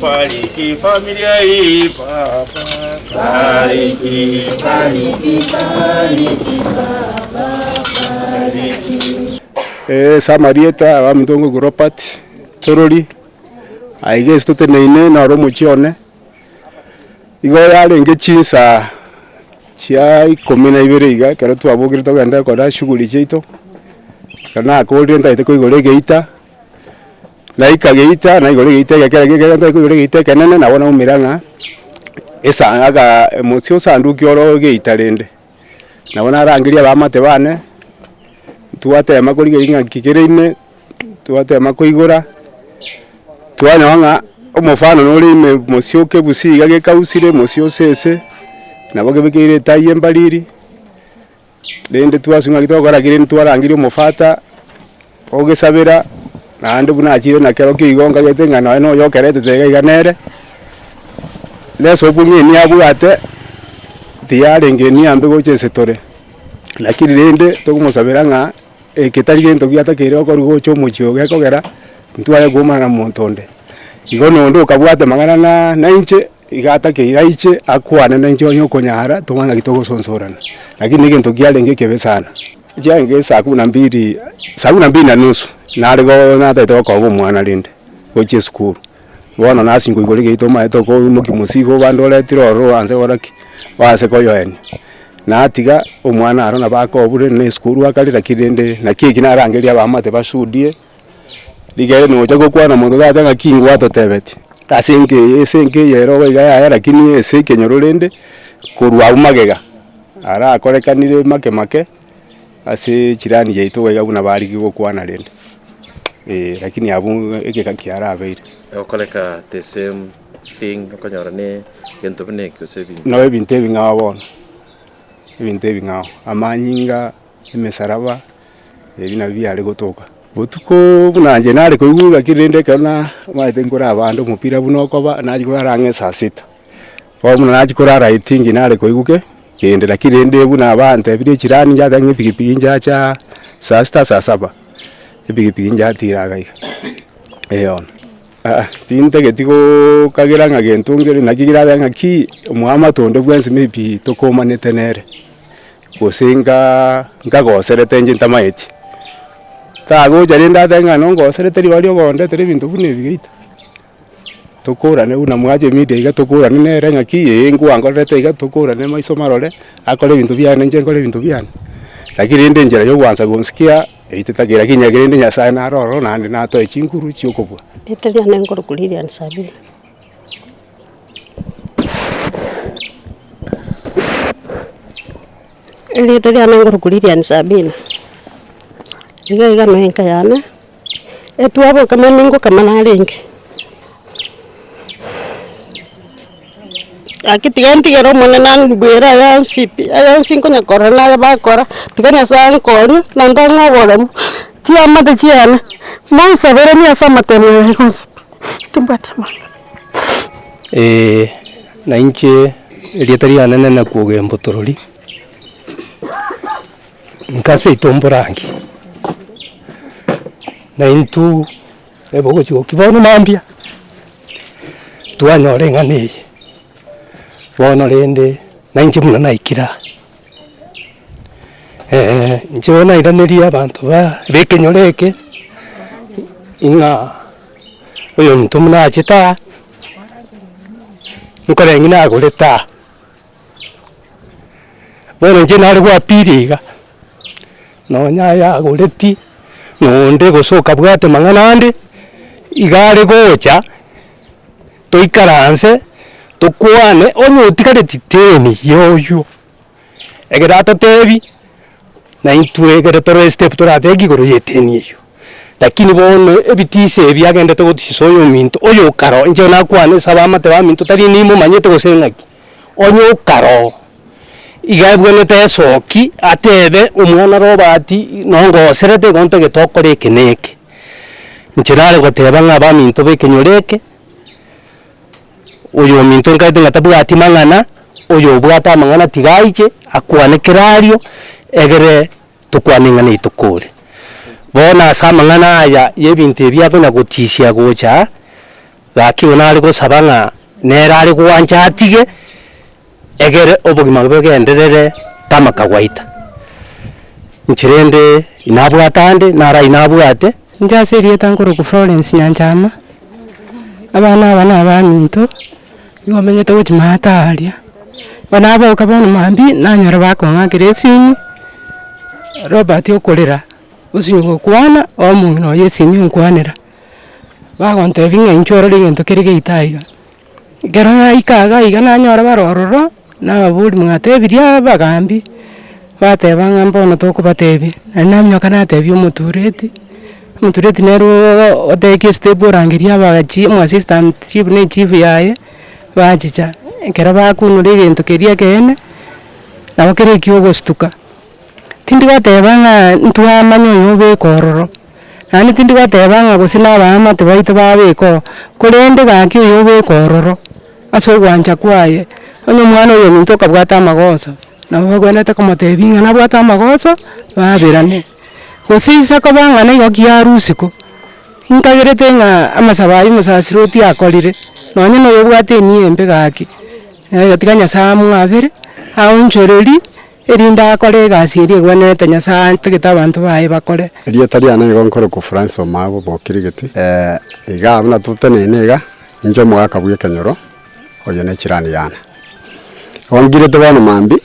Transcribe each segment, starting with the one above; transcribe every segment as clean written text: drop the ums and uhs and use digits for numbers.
Bariki familia hii Baba. Bariki, bariki, bariki Baba. Bariki. Samarieta wa mtongo Robert Torori. Aige stote neine na romo chione. Igo yale ngechinsa chia 12 iga kero twabogire togenda kora shughuli cheito. Kana akorire ndaite kuigore geita. Na ikageita na igore geita yakera gekera kuigore geita kanene na wona umiranga. Esa aga emosio sanduki oro geita rende. Na wona arangiria bamate bane. Tuwatema kuri inga kikereine. Tuwatema kuigora. Tuwanyanga omufano nolime mosio kebusi gage kausire mosio sese. Naboge bikire taye mbaliri. Rende twasunga kitokora kireni twarangiria omufata. Ogesabira nande bunachire na kero kigonga getenga na no yokerete tega iganere leso bunye ni abwate tiyare ngeni ambe goche setore lakini rende tokumusabira nga ekitari gento gyata kire okoru gocho muchio gekogera ntwaye goma na montonde igono ndo kabwate magana na inche igata keiraiche akwane na inche onyo konyara tumana gitogo sonsorana lakini gento gyale ngekebe sana jange saa 12 na nusu narigo nataito ko mwana rinde goche skuru bona nasingo igore geito maito ko mukimusigo bandole tiroro anse goraki wase ko yoene natiga omwana aro na bako bure ne skuru akalira kirende na kiki narangeria bamate basudie ligere no jago kwana mundu gatanga kingu atotebeti asenke yero igaya lakini ese kenyororende kurwa umagega ara akorekanire make ase chirani yaito wega buna bariki gukwana rende lakini abu ekeka kiara abeire okoleka the same thing okonyorane gento bine kusebi no ebinte bingabona ebinte bingao amanyinga emesaraba ebina byale gotoka botuko bunanje nare koigura kirende kana maite ngora abandu mupira bunokoba naji kwarange saa 6 omuna naji kurara itingi nare koiguke kende lakini ende buna abante bire chirani njata ngipikipiki njacha saa 6 saa 7 epikipiki njatira gaiga eyon tinte getiko kagira nga gentungere nakigira nga ki muama tonde bwensi maybe tokomanete nere gosenga ngagoserete njinta maiti tago jarinda denga nongo sereteri bali ogonde tere bintu bune bigita tokora ne una mwaje media iga tokora ne nere nga ki engu angorete iga tokora ne maiso marore akore bintu byane nje ngore bintu byane lakini ende njera yo gwanza gonskia itetagira kinyagirinde nyasaye na roro nandi nato echinkuru chiokobwa iteria nengoro kuliria nsabi iteria nengoro kuliria nsabi iga no enka yana etuabo kama ningo kama nalinge akitiganti gero monena bwera ya sipi aya sinko nya corona ya bakora tiganya san kon nandanga bolem tia mate chiana monsa bere ni asa matemo tumbata na inche rietaria nene na kuoge mbotorori nkase itomborangi na intu ebogo chigo kibono mambia tuanyore ngane bono rende na inche muna naikira nche bona iraneria abantu ba bekenyoreke inga oyo muntu muna achita nkore ngina agoreta bono nche nari gwa piriga no nyaya agoreti nonde gosoka bwate manganande igare gocha toikaranse tukwane onye utikare titeni yoyo egerato tebi na intwegere toro step torategi goro yeteni yo lakini bono ebitise ebyagende to gotisoyo minto oyo karo nje nakwane sabama te ba minto tari nimo manyete gosengaki onyo karo igabwene tesoki atebe omwana robati nongo serete gonte getokore keneke nchirare goteba ngaba minto bekenyoreke oyo minto ngaite ngatabwati mangana oyo bwata mangana tigaiche akwane kirario egere tukwaningana itukure bona sa mangana aya yebinte byabona gotisia gocha gakiona ari gusabanga nera ari kwanja atige egere obugima bwe genderere kama kawaida nchirende inabwatande nara inabwate njaseriye tangoro ku Florence Nyanjama abana baminto yomenyete uti matalia bana ba ukabona mambi nanyora bakonga kiresini Robert okolera usinyo kwana omuntu no yesimi nkwanira bagonte vinga inchoro ligento kerige itaiga gerana ikaga igana nyora barororo na buri mwate biria bagambi batebanga mbono tokubatebi namnyoka natebi umutureti nero oteke step orangiria abachi mu assistant chief ne chief yaye bachicha kera bakunure gento keria kene nabo kere kyogo stuka tindi batebanga ntwa manyo yobe kororo nani tindi batebanga gusina bama tebaito babeko kurende gakyo yobe kororo aso gwanja kwaye onyo mwana yo minto kabwata amagoso nabo gwenda komotebinga nabwata amagoso babirane gusisa kabanga na yo kiarusiko inkagerete nga amasabayi musasiroti akolire nonye no yobwate niembe gaki yatikanya samu abere aunchoreri erinda akore gasiri gwanete nyasa tegeta abantu baye bakore erietari ana igonkoro ku France omabo bokirigeti iga abuna tutene nega injo mwaka bwe kenyoro oyo ne kirani yana ongirete bana mambi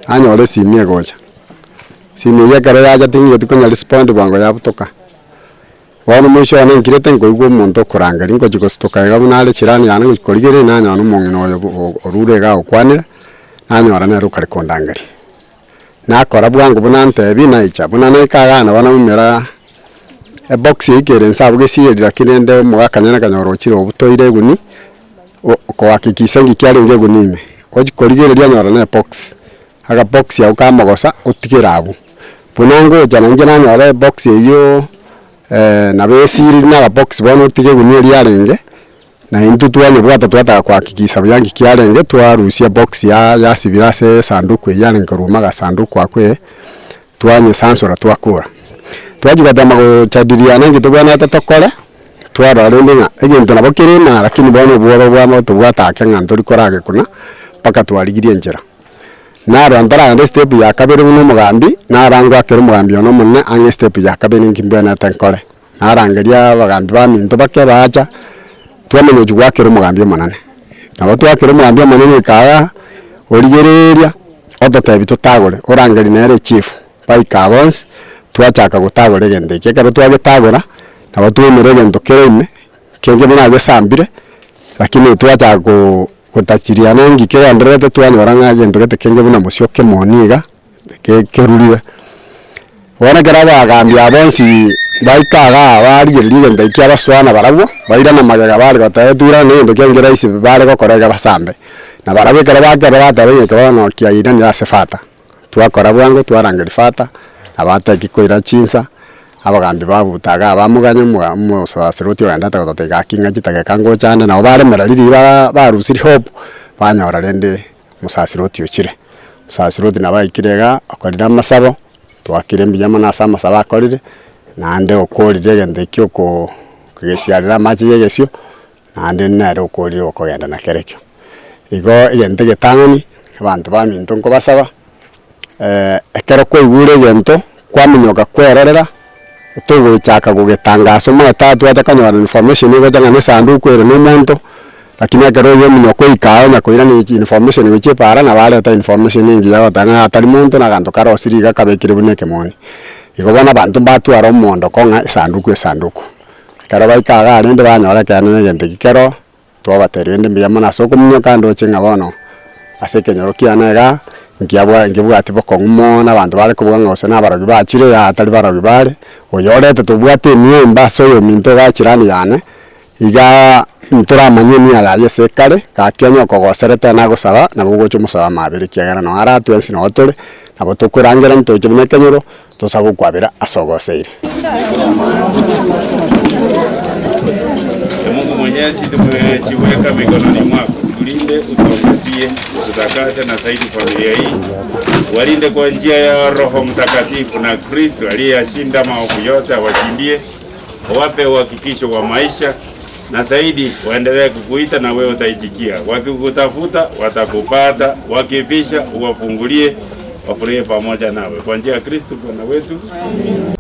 anyore simie gocha simie yakare yaja tingi tikonya respond bwango yabutoka wana mwisho ane ngirete ngoigwo muntu kurangari ngo jikostoka igabuna ale kirani yana ngokorigere nanya no mungino orure ga okwanira anyora ne rukari kondangari nakora bwangu bunantebi naicha bunana ikagana bana mumera box ikere nsabwe siyedira kinende mugakanyana kanyoro kiro obutoire guni ko hakikisa ngikyale ngego nime ojikorigere lyanyora ne box aga box ya ukamagosa utikirabu bunango jana njana nyora box iyo na besiri na box bono utike guni lyarenge na intu tuwane bwata twata kwakikisa byangi kyalenge twarusia box ya sibira se sanduku yale nkoruma ga sanduku akwe twanye sansora twakura twajigata mago chadiriana ngitubana atatokole twararendinga egento nabokire na lakini bono bworo bwamo tubwata kenga ntori korage kuna paka twarigirie njera naro antara ande step ya kabere muno mugambi narangwa kero mugambi ono munne ange step ya kabere ngimbana tankole narangeria bagambi ba minto bakke bacha twamenye jugwakero mugambi manane nabo twakero mugambi manane kaga origereria ototebi tutagore orangeri nere chief bai kabons twachaka gutagore gende kekero twagitagora nabo twemere gendo kereme kenge buna gesambire lakini twachaka gutachiria nangi kera ndrete twanyoranga gendo gete kenge buna musyoke moniga keruriwe wana garaba agambi abonsi baikaga bari geliga ndaikia abaswana barabwo baira na magaga bari batayetura nendo kyangera isi bari gokorega basambe na barabe karabaka batabe kabano kyaira ni asefata twakora bwango twarangeri fata abata kikoira chinsa abagambi babutaga abamuganye mu sasiroti wenda takotega kinga kitage kango cyane na bare merariri barusiri hope banyora rende musasiroti ukire musasiroti nabayikirega akorira masabo twakirembi yamana sama sabakorire nande okorire gende kyoko kugesiarira machi yegesyo nande nare okorire okogenda na kerekyo igo igente getangani abantu baminto nko basaba ekero ko igure gento kwaminyoka kwerorera tugo chaka gugetangaso mo tatu atakanyora information igo janga ne sanduku ere no muntu lakini akero yo minyoko ikao na koira ni information wiche para na wale ta information ingi ya tanga atari muntu na ganto karo siriga kabekire buneke moni igo bana bantu batu aro mondo konga sanduku karo baikaga arinde banyora cyane ngende kero twabaterende mbiyamana soko munyoka ndo chenga bono aseke nyorokia naga ngiabwa ati boko ngumona abantu bale kubuga ngose nabarabi bachire ya atari barabi bale oyorete tubwate niemba soyo minto gachirani yane iga ntura manyeni ya yesekare kakyanyo kogoserete na gusaba na bugocho musaba mabiri kyagana no ara twensi no otore nabo tukurangera ntoje munekenyoro tusaba kwabira asogoseire Mungu Mwenyezi tukiweka mikononi mwako, tulinde, utuongozie, utakase na zaidi familia hii, walinde kwa njia ya Roho Mtakatifu, na Kristo aliyeshinda maovu yote awashindie, wape uhakikisho wa maisha na zaidi waendelee kukuita na wewe utaitikia. Wakikutafuta watakupata, wakibisha uwafungulie, wafurahie pamoja nawe. Kwa njia ya Kristo Bwana wetu. Amen.